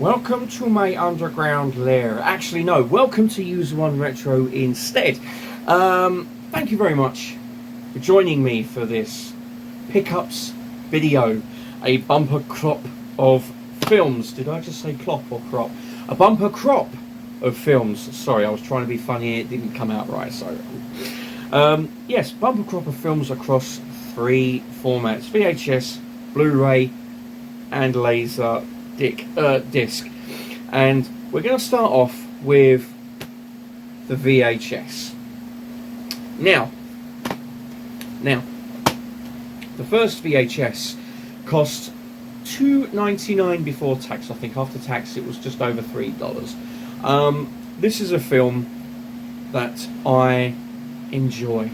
Welcome to my underground lair. Actually, no, welcome to USR1 Retro instead. Thank you very much for joining me for this pickups video. A bumper crop of films. Did I just say clop or crop? A bumper crop of films. Sorry, I was trying to be funny, it didn't come out right, so... yes, bumper crop of films across 3 formats. VHS, Blu-ray, and laser disc. And we're going to start off with the VHS. Now, the first VHS cost $2.99 before tax. I think after tax it was just over $3. This is a film that I enjoy.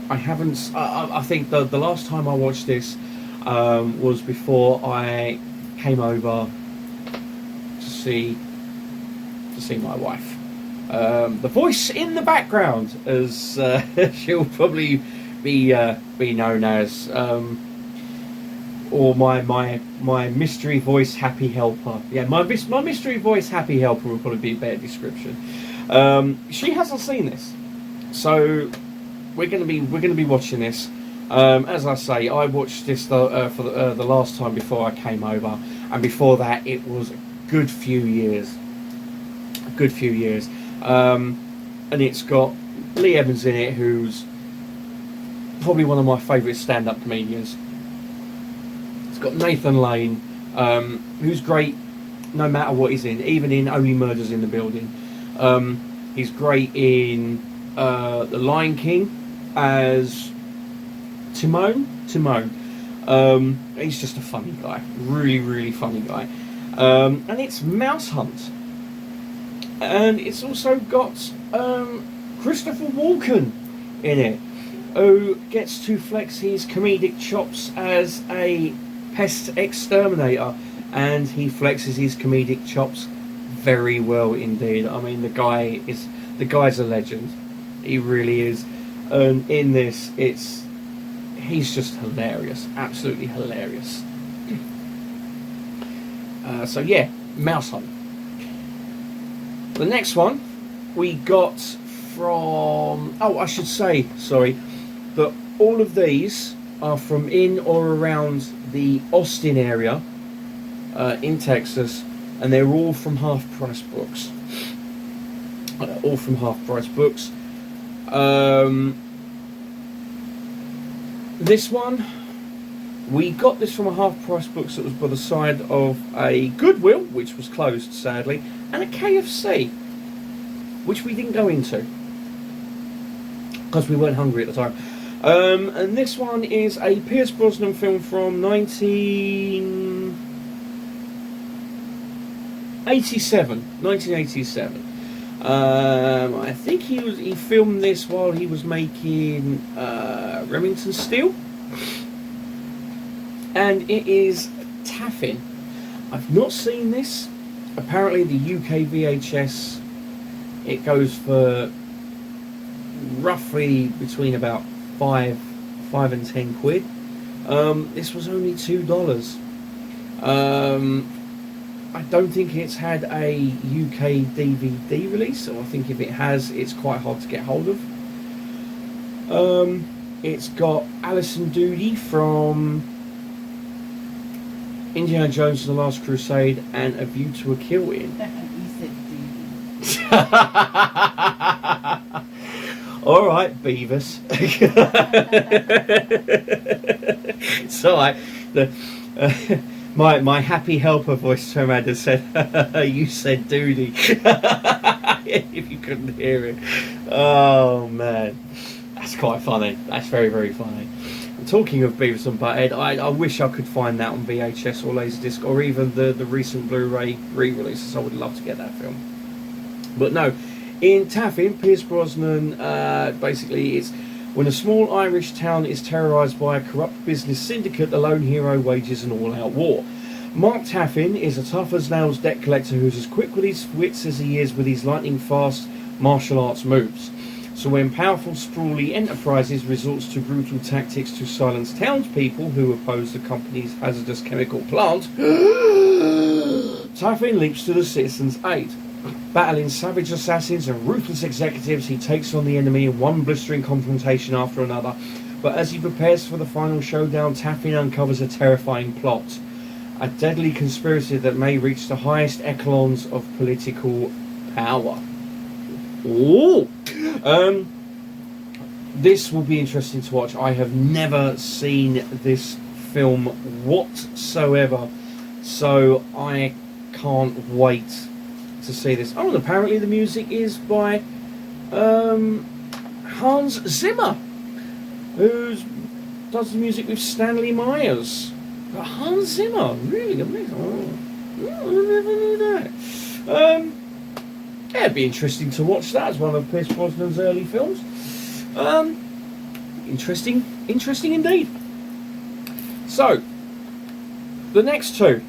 I think the last time I watched this was before I came over to see my wife. The voice in the background, as she'll probably be known as, or my mystery voice happy helper. Yeah, my mystery voice happy helper would probably be a better description. She hasn't seen this, so we're gonna be watching this. As I say, I watched this for the last time before I came over, and before that it was a good few years. And it's got Lee Evans in it, who's probably one of my favourite stand-up comedians. It's got Nathan Lane, who's great no matter what he's in, even in Only Murders in the Building. He's great in The Lion King as Timon. He's just a funny guy, really funny guy. And it's Mouse Hunt, and it's also got Christopher Walken in it, who gets to flex his comedic chops as a pest exterminator, and he flexes his comedic chops very well indeed. I mean, the guy's a legend. He really is. And in this, he's just hilarious, absolutely hilarious. So yeah, Mouse Hunt. The next one we got from... Oh, I should say, sorry, that all of these are from in or around the Austin area in Texas, and they're all from Half Price Books. All from Half Price Books. This one, we got this from a Half Price Books that was by the side of a Goodwill, which was closed sadly, and a KFC, which we didn't go into because we weren't hungry at the time. And this one is a Pierce Brosnan film from 1987. I think he filmed this while he was making Remington Steele, and it is Taffin. I've not seen this. Apparently the UK VHS, it goes for roughly between about 5 and 10 quid. This was only $2. I don't think it's had a UK DVD release, so I think if it has, it's quite hard to get hold of. It's got Alison Doody from Indiana Jones and the Last Crusade and A View to a Kill in. You said Doody. Alright, Beavis. It's alright. My happy helper voice turned around and said, you said Doody. If you couldn't hear it. Oh man, that's quite funny. That's very funny. And talking of Beavis and Butthead, I wish I could find that on VHS or Laserdisc, or even the recent Blu-ray re-releases. I would love to get that film. But no, in Taffin, Pierce Brosnan, basically it's when a small Irish town is terrorised by a corrupt business syndicate, the lone hero wages an all-out war. Mark Taffin is a tough-as-nails debt collector who's as quick with his wits as he is with his lightning-fast martial arts moves. So when powerful, sprawly enterprises resorts to brutal tactics to silence townspeople who oppose the company's hazardous chemical plant, Taffin leaps to the citizens' aid. Battling savage assassins and ruthless executives, he takes on the enemy in one blistering confrontation after another. But as he prepares for the final showdown, Taffin uncovers a terrifying plot. A deadly conspiracy that may reach the highest echelons of political power. Ooh! This will be interesting to watch. I have never seen this film whatsoever, so I can't wait to see this. Oh, and apparently the music is by Hans Zimmer, who does the music with Stanley Myers. But Hans Zimmer, really amazing. Oh, I never knew that. Yeah, it'd be interesting to watch that as one of Pierce Brosnan's early films. Interesting indeed. So, the next two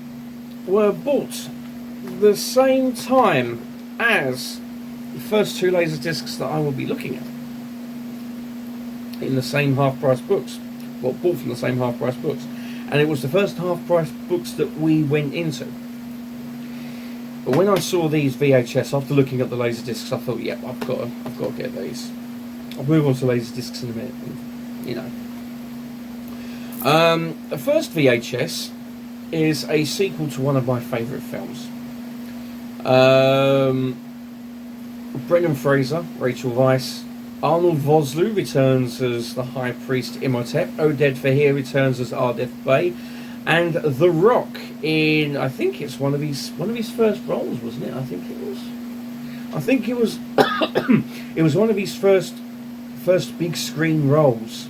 were bought the same time as the first two laser discs that I will be looking at in the same half-price books. Well, bought from the same half-price books, and it was the first half-price books that we went into. But when I saw these VHS after looking at the laser discs, I thought, "Yep, I've got to get these." I'll move on to laser discs in a minute. You know, the first VHS is a sequel to one of my favourite films. Brendan Fraser, Rachel Weisz, Arnold Vosloo returns as the High Priest Imhotep, Oded Fahir returns as Ardeth Bey, and The Rock in, I think it's one of his first roles, wasn't it? I think it was it was one of his first big screen roles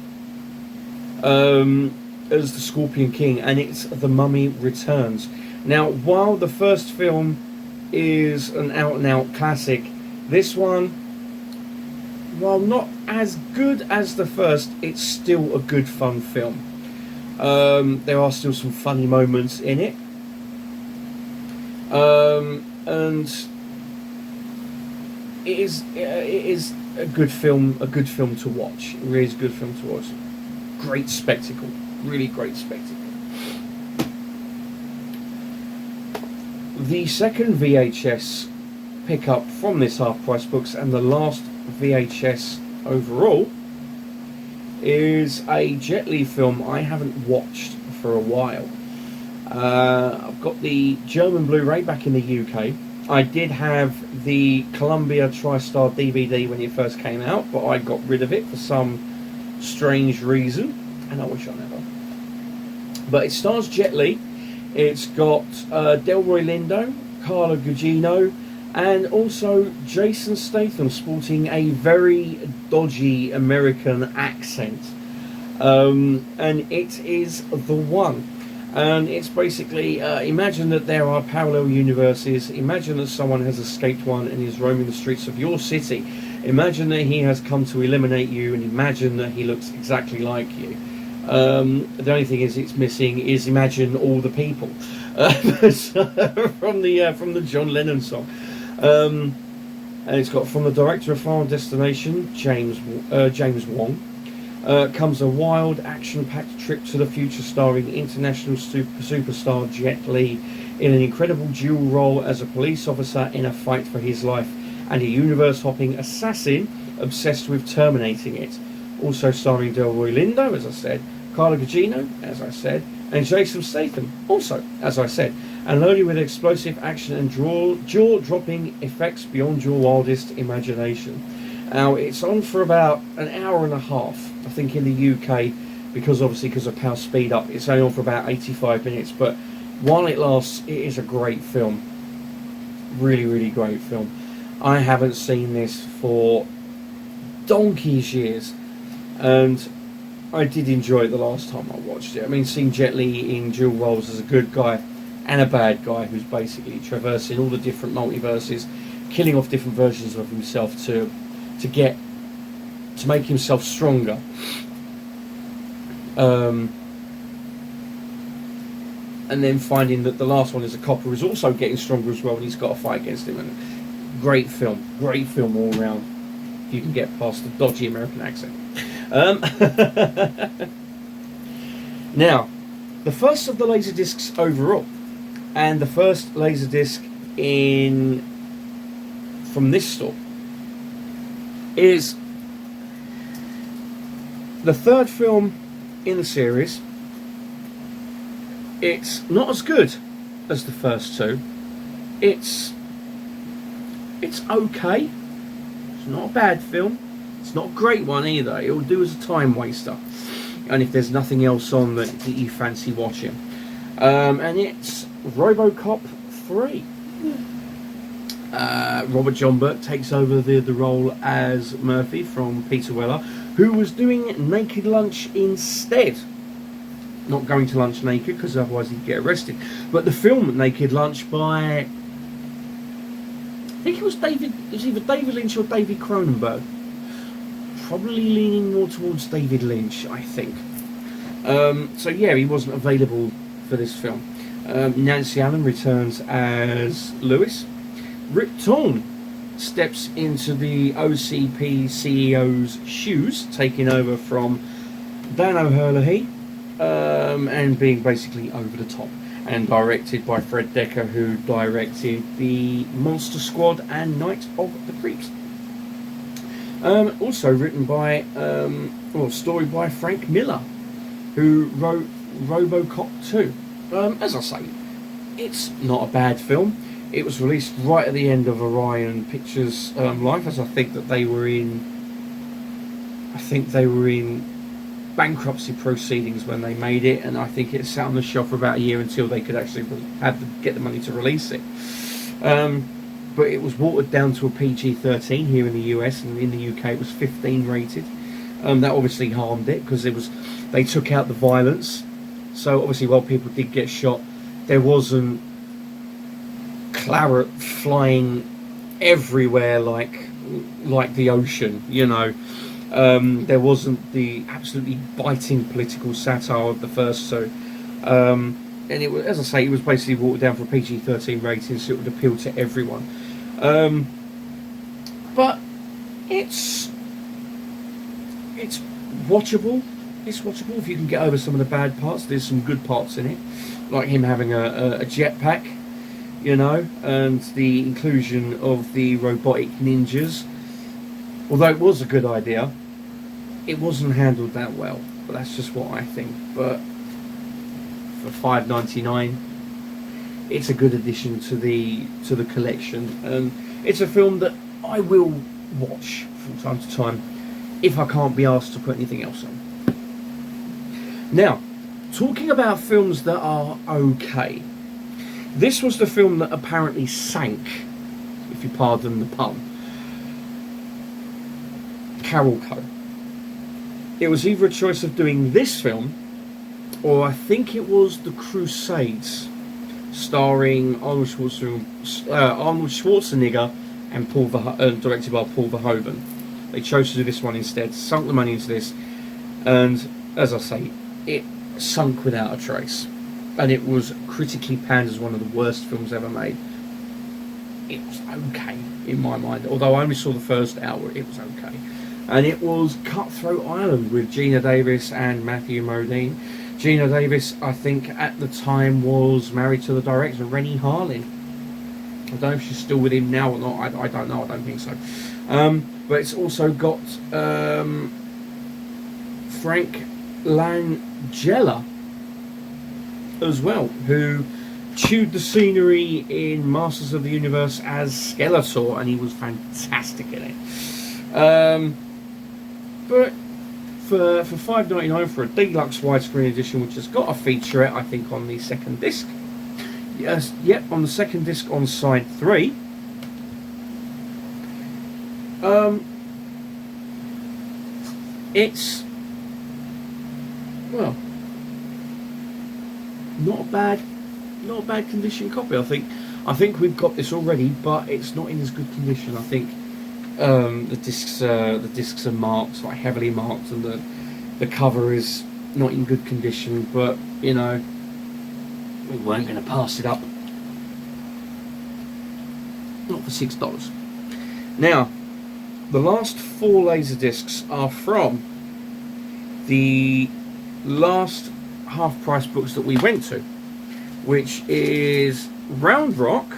as the Scorpion King, and it's The Mummy Returns. Now, while the first film is an out-and-out classic, this one, while not as good as the first, it's still a good fun film. There are still some funny moments in it, and it is a good film to watch. It really is a good film to watch. Great spectacle, really great spectacle. The second VHS pickup from this half-price books, and the last VHS overall, is a Jet Li film I haven't watched for a while. I've got the German Blu-ray back in the UK. I did have the Columbia TriStar DVD when it first came out, but I got rid of it for some strange reason, and I wish I never. But it stars Jet Li. It's got Delroy Lindo, Carla Gugino, and also Jason Statham sporting a very dodgy American accent. And it is the one. And it's basically, imagine that there are parallel universes. Imagine that someone has escaped one and is roaming the streets of your city. Imagine that he has come to eliminate you, and imagine that he looks exactly like you. The only thing it's missing is imagine all the people from the John Lennon song. And it's got, from the director of Final Destination, James Wong, comes a wild, action-packed trip to the future starring international superstar Jet Li in an incredible dual role as a police officer in a fight for his life, and a universe-hopping assassin obsessed with terminating it. Also starring Delroy Lindo, as I said, Carla Gugino, as I said, and Jason Statham, also, as I said, and loaded with explosive action and jaw-dropping effects beyond your wildest imagination. Now, it's on for about an hour and a half, I think, in the UK, because of how speed up, it's only on for about 85 minutes, but while it lasts, it is a great film. Really, really great film. I haven't seen this for donkey's years, and I did enjoy it the last time I watched it. I mean, seeing Jet Li in dual roles as a good guy and a bad guy who's basically traversing all the different multiverses, killing off different versions of himself to make himself stronger. And then finding that the last one is a copper who's also getting stronger as well, and he's got to fight against him. And great film all round. If you can get past the dodgy American accent. Now, the first of the laser discs overall And the first Laserdisc from this store is the third film in the series. It's not as good as the first two. It's okay. It's not a bad film. It's not a great one either. It'll do as a time waster. And if there's nothing else on that you fancy watching. And it's RoboCop 3. Robert John Burke takes over the role as Murphy from Peter Weller, who was doing Naked Lunch instead. Not going to lunch naked because otherwise he'd get arrested. But the film Naked Lunch by, I think it was either David Lynch or David Cronenberg. Probably leaning more towards David Lynch, I think. So yeah, he wasn't available for this film. Nancy Allen returns as Lewis. Rip Torn steps into the OCP CEO's shoes, taking over from Dan O'Herlihy, and being basically over the top. And directed by Fred Decker, who directed the Monster Squad and Night of the Creeps. Also written by, story by Frank Miller, who wrote RoboCop 2. As I say, it's not a bad film. It was released right at the end of Orion Pictures' life, as I think they were in bankruptcy proceedings when they made it, and I think it sat on the shelf for about a year until they could actually get the money to release it. But it was watered down to a PG-13 here in the US, and in the UK it was 15 rated. That obviously harmed it because they took out the violence. So obviously, while people did get shot, there wasn't claret flying everywhere like the ocean, you know. There wasn't the absolutely biting political satire of the first two. And it was, as I say, it was basically watered down for a PG-13 rating, so it would appeal to everyone. But it's watchable. It's watchable if you can get over some of the bad parts. There's some good parts in it, like him having a jetpack, you know, and the inclusion of the robotic ninjas. Although it was a good idea, it wasn't handled that well. But that's just what I think. But for $5.99, it's a good addition to the collection, and it's a film that I will watch from time to time if I can't be asked to put anything else on. Now, talking about films that are okay, this was the film that apparently sank, if you pardon the pun, Carol Co. It was either a choice of doing this film, or I think it was The Crusades, starring Arnold Schwarzenegger and directed by Paul Verhoeven. They chose to do this one instead, sunk the money into this, and as I say, it sunk without a trace. And it was critically panned as one of the worst films ever made. It was okay in my mind, although I only saw the first hour. It was okay. And it was Cutthroat Island with Gina Davis and Matthew Modine. Gina Davis, I think at the time, was married to the director Rennie Harlin. I don't know if she's still with him now or not. I don't know. I don't think so. But it's also got Frank Langella as well, who chewed the scenery in Masters of the Universe as Skeletor, and he was fantastic in it. But for $5.99 for a deluxe widescreen edition, which has got a featurette, I think, on the second disc. Yes, yep, on the second disc on side 3. It's, well, not a bad condition copy. I think we've got this already, but it's not in as good condition. I think the discs are marked, like heavily marked, and the cover is not in good condition. But you know, we weren't going to pass it up. Not for $6. Now, the last 4 laser discs are from the last half price books that we went to. which is Round Rock,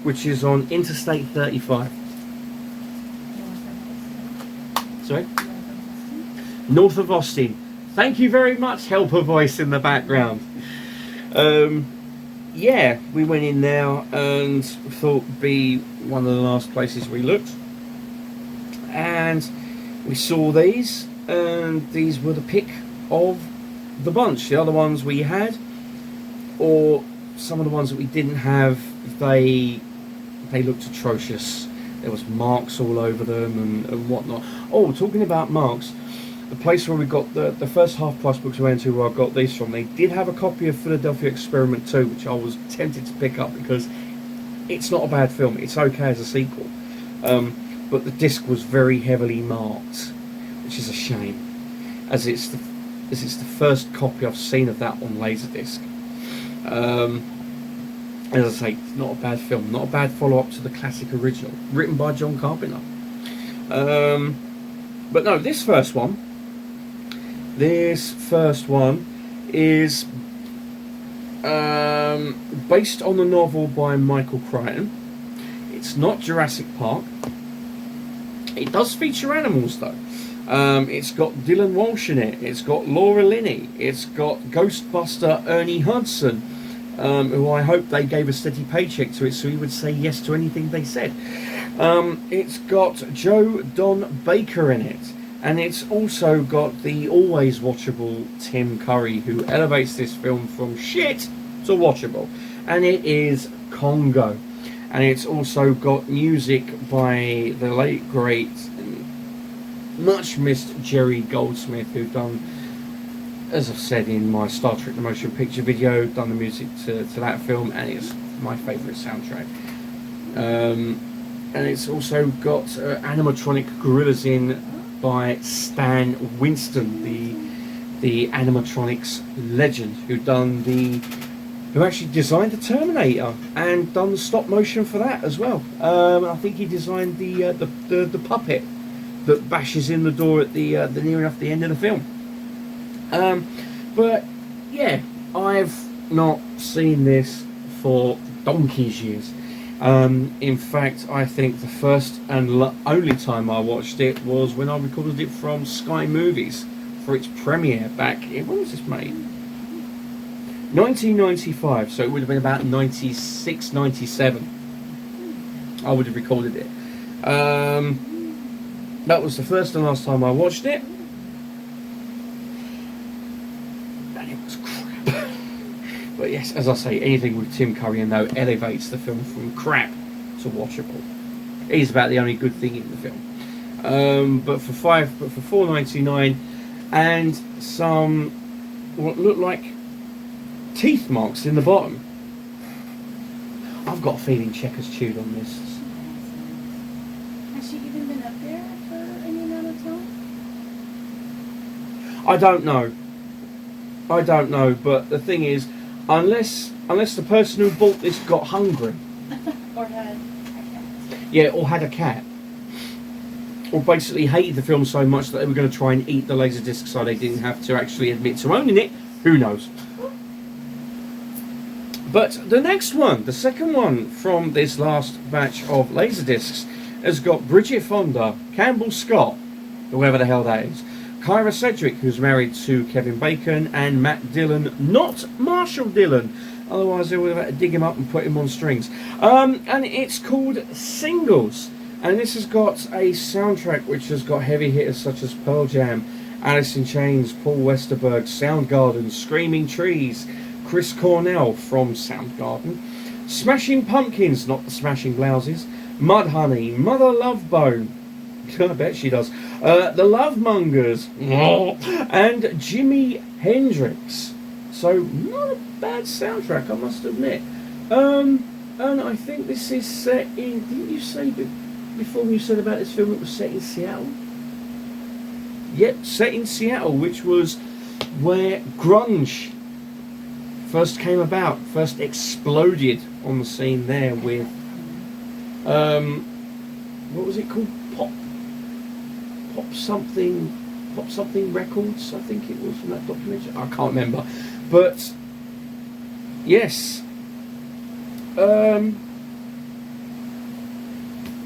which is on Interstate 35. Sorry? North of Austin. Thank you very much, helper voice in the background. Yeah, we went in there and thought it'd be one of the last places we looked. And we saw these, and these were the pick of the bunch. The other ones we had, or some of the ones that we didn't have, they looked atrocious. There was marks all over them and whatnot. Oh, talking about marks, the place where we got the first half price books we went to, where I got these from, they did have a copy of Philadelphia Experiment 2, which I was tempted to pick up because it's not a bad film. It's okay as a sequel, but the disc was very heavily marked, which is a shame, as it's the first copy I've seen of that on Laserdisc. As I say, it's not a bad film, not a bad follow-up to the classic original, written by John Carpenter. But no, this first one is based on the novel by Michael Crichton. It's not Jurassic Park. It does feature animals though. It's got Dylan Walsh in it. It's got Laura Linney. It's got Ghostbuster Ernie Hudson, who I hope they gave a steady paycheck to it so he would say yes to anything they said. It's got Joe Don Baker in it. And it's also got the always watchable Tim Curry, who elevates this film from shit to watchable. And it is Congo. And it's also got music by the late, great, much missed Jerry Goldsmith, who done, as I've said in my Star Trek the Motion Picture video, done the music to that film, and it's my favourite soundtrack. And it's also got animatronic gorillas in by Stan Winston, the animatronics legend, who actually designed the Terminator and done the stop motion for that as well. I think he designed the puppet that bashes in the door at the near enough the end of the film. But yeah, I've not seen this for donkey's years. In fact, I think the first and only time I watched it was when I recorded it from Sky Movies for its premiere back in, when was this made? 1995, so it would have been about 96, 97 I would have recorded it. That was the first and last time I watched it, and it was crap. But yes, as I say, anything with Tim Curry in though elevates the film from crap to watchable. It is about the only good thing in the film. But for $4.99 and some what looked like teeth marks in the bottom. I've got a feeling Checkers chewed on this. Has she even been up there for any amount of time? I don't know, but the thing is, unless the person who bought this got hungry, Or had a cat. yeah, or had a cat, or basically hated the film so much that they were going to try and eat the Laserdisc so they didn't have to actually admit to owning it, who knows. But the next one, the second one from this last batch of Laserdiscs, has got Bridget Fonda, Campbell Scott, whoever the hell that is, Kyra Sedgwick, who's married to Kevin Bacon, and Matt Dillon, not Marshall Dillon, otherwise they would have had to dig him up and put him on strings. And it's called Singles, and this has got a soundtrack which has got heavy hitters such as Pearl Jam, Alice in Chains, Paul Westerberg, Soundgarden, Screaming Trees, Chris Cornell from Soundgarden, Smashing Pumpkins, not the Smashing Blouses, Mudhoney, Mother Love Bone, I bet she does, the Love Mongers, and Jimi Hendrix. So not a bad soundtrack, I must admit. And I think this is set in, didn't you say before you said about this film it was set in Seattle? Yep, set in Seattle, which was where grunge first came about, first exploded on the scene there with what was it called? Pop something Records, I think it was, from that documentary. I can't remember, but Yes. I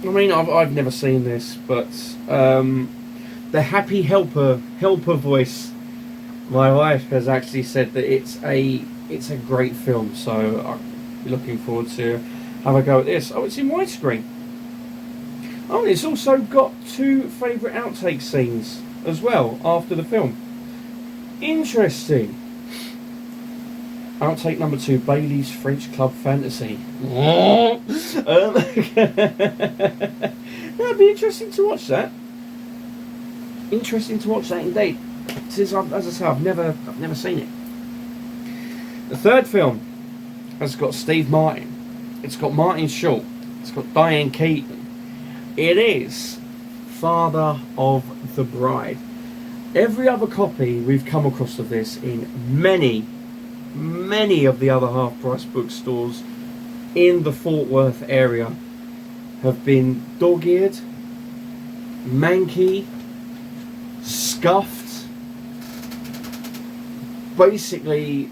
mean, I've never seen this, but the happy helper voice. My wife has actually said that it's a great film, so I'm looking forward to have a go at this. Oh, it's in widescreen. Oh, it's also got 2 favourite outtake scenes as well after the film. Interesting. Outtake number 2, Bailey's French Club Fantasy. That'd be interesting to watch that. Interesting to watch that indeed. Since, as I say, I've never seen it. The third film has got Steve Martin. It's got Martin Short. It's got Diane Keaton. It is Father of the Bride. Every other copy we've come across of this in many of the other half-price bookstores in the Fort Worth area have been dog-eared, manky, scuffed. Basically,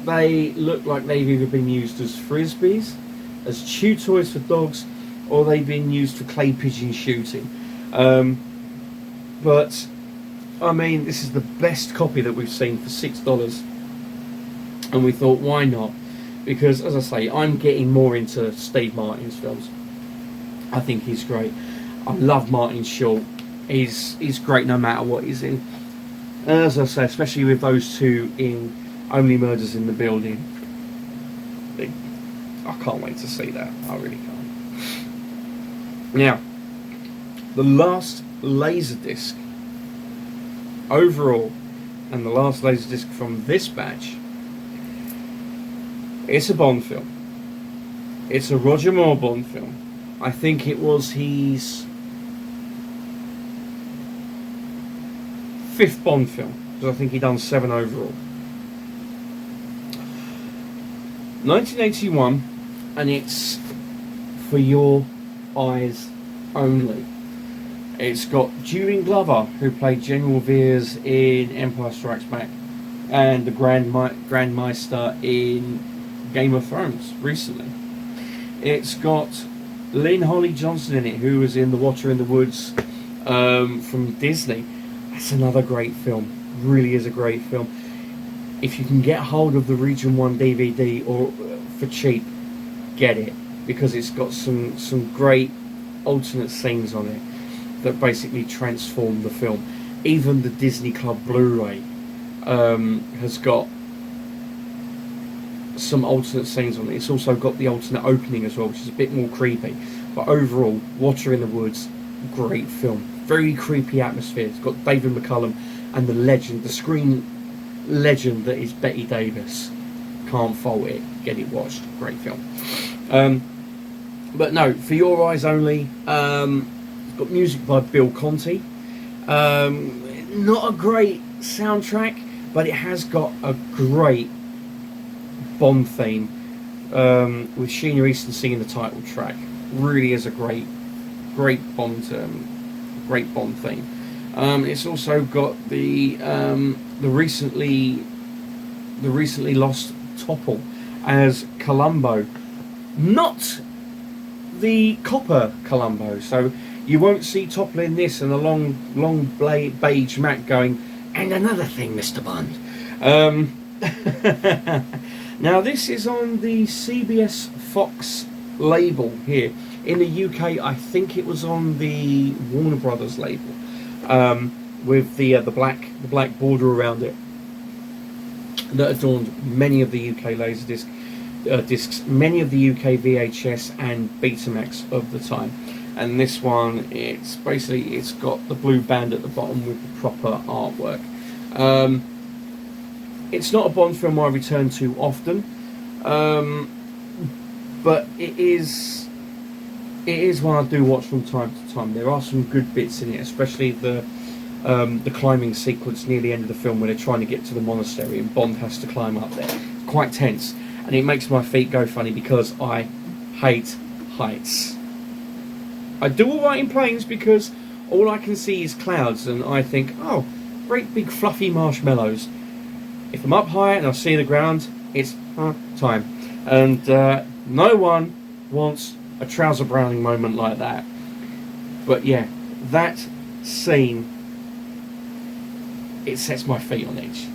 they look like they've either been used as frisbees, as chew toys for dogs, or they've been used for clay pigeon shooting. But I mean, this is the best copy that we've seen for $6, and we thought, why not? Because, as I say, I'm getting more into Steve Martin's films. I think he's great. I love Martin Short. He's great no matter what he's in. As I say, especially with those 2 in Only Murders in the Building. I can't wait to see that. I really can't. Now, the last Laserdisc overall, and the last Laserdisc from this batch, it's a Bond film. It's a Roger Moore Bond film. I think it was his 5th Bond film, because I think he done 7 overall. 1981, and it's For Your Eyes Only. It's got Julian Glover, who played General Veers in Empire Strikes Back, and the Grand Meister in Game of Thrones recently. It's got Lynn Holly Johnson in it, who was in The Watcher in the Woods from Disney. That's another great film. Really is a great film. If you can get hold of the Region 1 DVD or for cheap, get it, because it's got some great alternate scenes on it that basically transform the film. Even the Disney Club Blu-ray has got some alternate scenes on it. It's also got the alternate opening as well, which is a bit more creepy. But overall, Watcher in the Woods, great film. Very creepy atmosphere. It's got David McCullum and the legend, the screen legend that is Betty Davis. Can't fault it. Get it watched. Great film. But no, For Your Eyes Only. It's got music by Bill Conti. Not a great soundtrack, but it has got a great Bond theme with Sheena Easton singing the title track. Really is a great Bond theme. It's also got the recently lost Topple as Columbo, not the copper Columbo. So you won't see Topple in this and a long beige Mac going, and another thing, Mr. Bond. Now this is on the CBS Fox label here. In the UK, I think it was on the Warner Brothers label, with the black border around it that adorned many of the UK Laserdisc discs, many of the UK VHS and Betamax of the time. And this one, it's got the blue band at the bottom with the proper artwork. It's not a Bond film I return to often, but it is one I do watch from time to time. There are some good bits in it, especially the climbing sequence near the end of the film where they're trying to get to the monastery and Bond has to climb up there. Quite tense, and it makes my feet go funny because I hate heights. I do alright in planes because all I can see is clouds and I think, oh, great big fluffy marshmallows. If I'm up high and I see the ground, It's time. And no one wants a trouser browning moment like that. But yeah, that scene, it sets my feet on edge.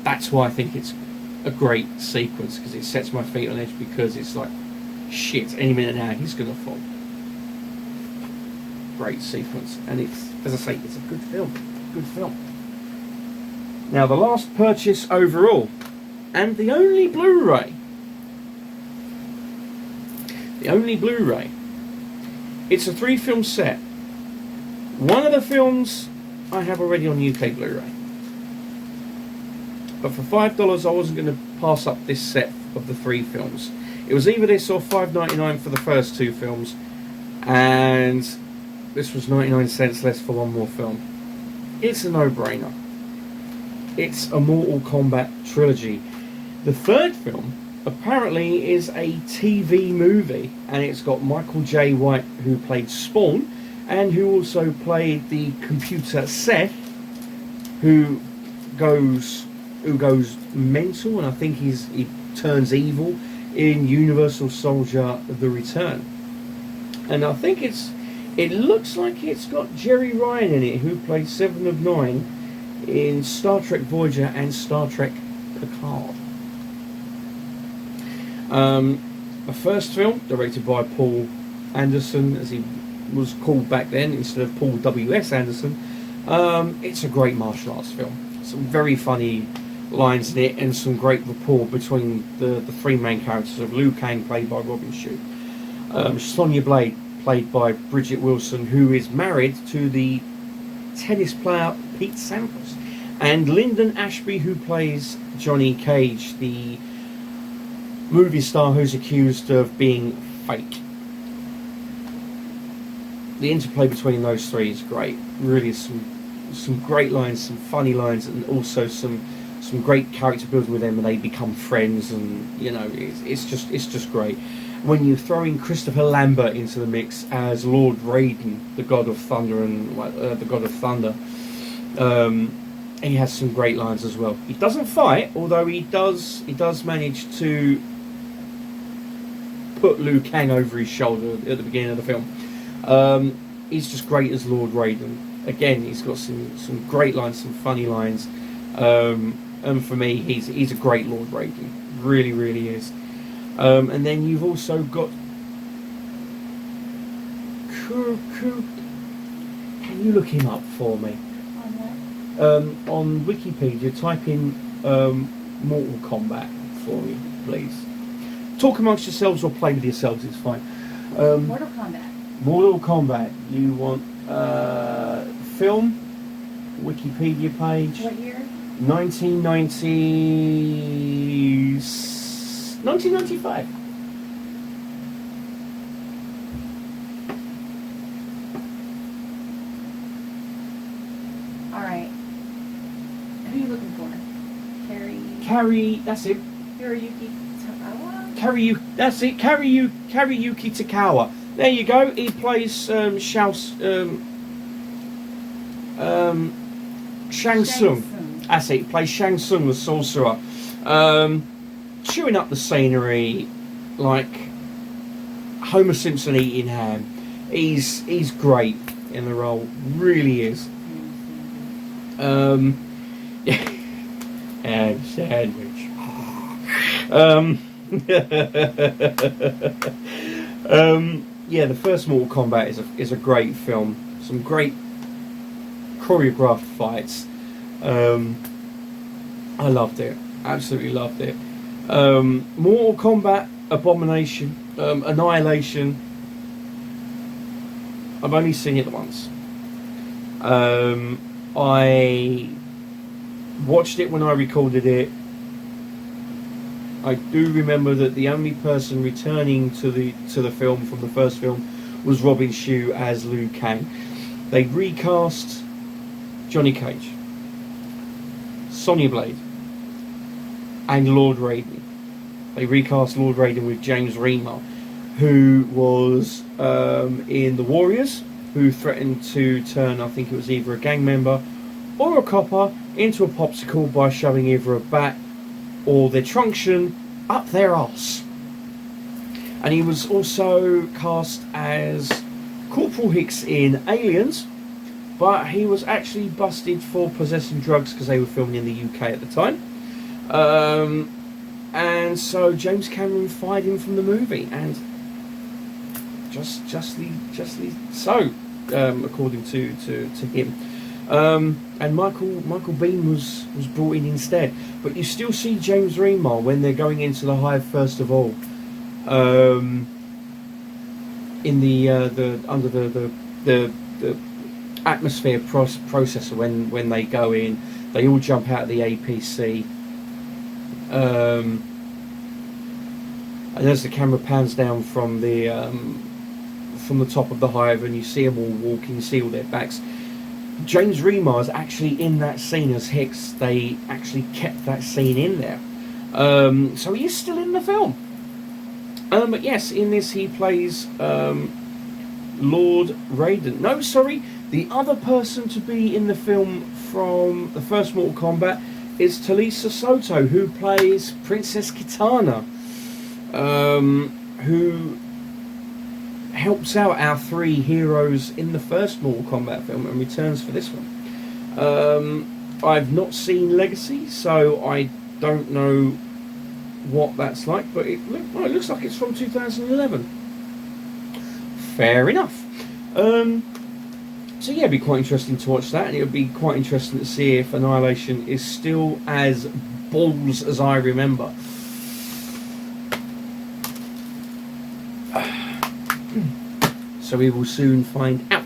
That's why I think it's a great sequence, because it sets my feet on edge, because it's like, shit, any minute now he's gonna fall. Great sequence, and it's, as I say, it's a good film. Good film. Now, the last purchase overall, and the only Blu-ray. The only Blu-ray. It's a 3-film set. One of the films I have already on UK Blu-ray. But for $5 I wasn't going to pass up this set of the 3 films. It was either this or $5.99 for the first 2 films, and this was 99 cents less for one more film. It's a no-brainer. It's a Mortal Kombat trilogy. The third film apparently is a TV movie, and it's got Michael J. White, who played Spawn, and who also played the computer Seth, who goes mental, and I think he turns evil in Universal Soldier: The Return. And I think it looks like it's got Jerry Ryan in it, who played Seven of Nine in Star Trek Voyager and Star Trek Picard. The first film, directed by Paul Anderson, as he was called back then, instead of Paul W.S. Anderson. It's a great martial arts film. Some very funny lines in it, and some great rapport between the 3 main characters of Liu Kang, played by Robin Shou, Sonya Blade, played by Bridget Wilson, who is married to the tennis player Pete Sampras, and Lyndon Ashby, who plays Johnny Cage, the movie star who's accused of being fake. The interplay between those 3 is great. Really, some great lines, some funny lines, and also some great character building with them, and they become friends, and you know, it's just great. When you throw in Christopher Lambert into the mix as Lord Raiden, the God of Thunder, and the God of Thunder, he has some great lines as well. He doesn't fight, although he does manage to put Liu Kang over his shoulder at the beginning of the film. He's just great as Lord Raiden. Again, he's got some great lines, some funny lines, and for me, he's a great Lord Raiden. Really, really is. And then you've also got Can you look him up for me? On Wikipedia, type in Mortal Kombat for me, please. Talk amongst yourselves or play with yourselves, it's fine. Mortal Kombat. Mortal Kombat. You want film, Wikipedia page. What year? 1995. Alright. Who are you looking for? Carrie, that's it. Hiroyuki Takawa? That's it. Kariyuki Takawa. There you go. He plays Shang Tsung. That's it. He plays Shang Tsung, the sorcerer. Chewing up the scenery like Homer Simpson eating ham. He's great in the role. Really is. Yeah. And sandwich. Yeah, the first Mortal Kombat is a great film. Some great choreographed fights. I loved it. Absolutely loved it. Mortal Kombat Abomination, Annihilation. I've only seen it once. I watched it when I recorded it. I do remember that the only person returning to the film from the first film was Robin Shou as Liu Kang. They recast Johnny Cage, Sonya Blade, and Lord Raiden. They recast Lord Raiden with James Remar, who was in The Warriors, who threatened to turn, I think it was either a gang member or a copper into a popsicle by shoving either a bat or their truncheon up their arse. And he was also cast as Corporal Hicks in Aliens, but he was actually busted for possessing drugs because they were filming in the UK at the time. And so James Cameron fired him from the movie, and justly so, according to him. And Michael Biehn was brought in instead. But you still see James Remar when they're going into the hive first of all. In the under the atmosphere processor, when they go in, they all jump out of the APC. And as the camera pans down from the top of the hive, and you see them all walking, you see all their backs. James Remar is actually in that scene as Hicks. They actually kept that scene in there, so he is still in the film. But yes, in this he plays Lord Raiden. No, sorry, the other person to be in the film from the first Mortal Kombat is Talisa Soto, who plays Princess Kitana, who helps out our three heroes in the first Mortal Kombat film and returns for this one. I've not seen Legacy, so I don't know what that's like, but it looks like it's from 2011. Fair enough. So yeah, it'd be quite interesting to watch that, and it would be quite interesting to see if Annihilation is still as balls as I remember. So we will soon find out.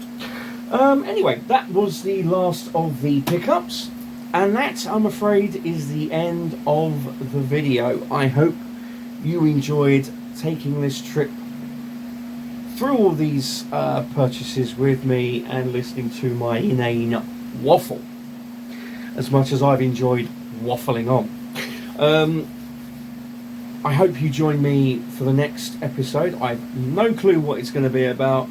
Anyway, that was the last of the pickups, and that, I'm afraid, is the end of the video. I hope you enjoyed taking this trip through all these purchases with me and listening to my inane waffle, as much as I've enjoyed waffling on. I hope you join me for the next episode. I have no clue what it's going to be about,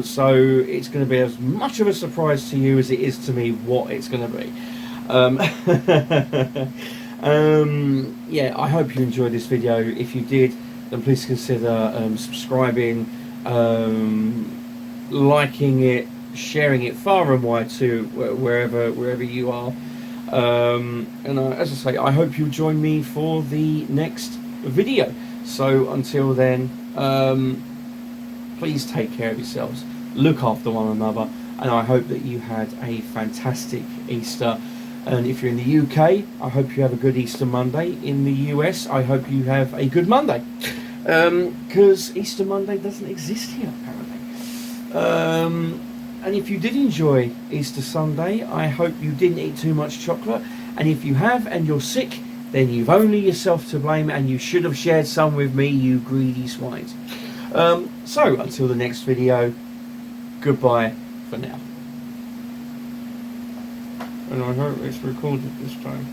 so it's going to be as much of a surprise to you as it is to me what it's going to be. Yeah, I hope you enjoyed this video. If you did, then please consider subscribing, liking it, sharing it far and wide to wherever you are. And as I say, I hope you'll join me for the next video. So until then, please take care of yourselves, look after one another, and I hope that you had a fantastic Easter. And if you're in the UK, I hope you have a good Easter Monday. In the US, I hope you have a good Monday, because Easter Monday doesn't exist here apparently. And if you did enjoy Easter Sunday, I hope you didn't eat too much chocolate. And if you have and you're sick, then you've only yourself to blame, and you should have shared some with me, you greedy swines. So, until the next video, goodbye for now. And I hope it's recorded this time.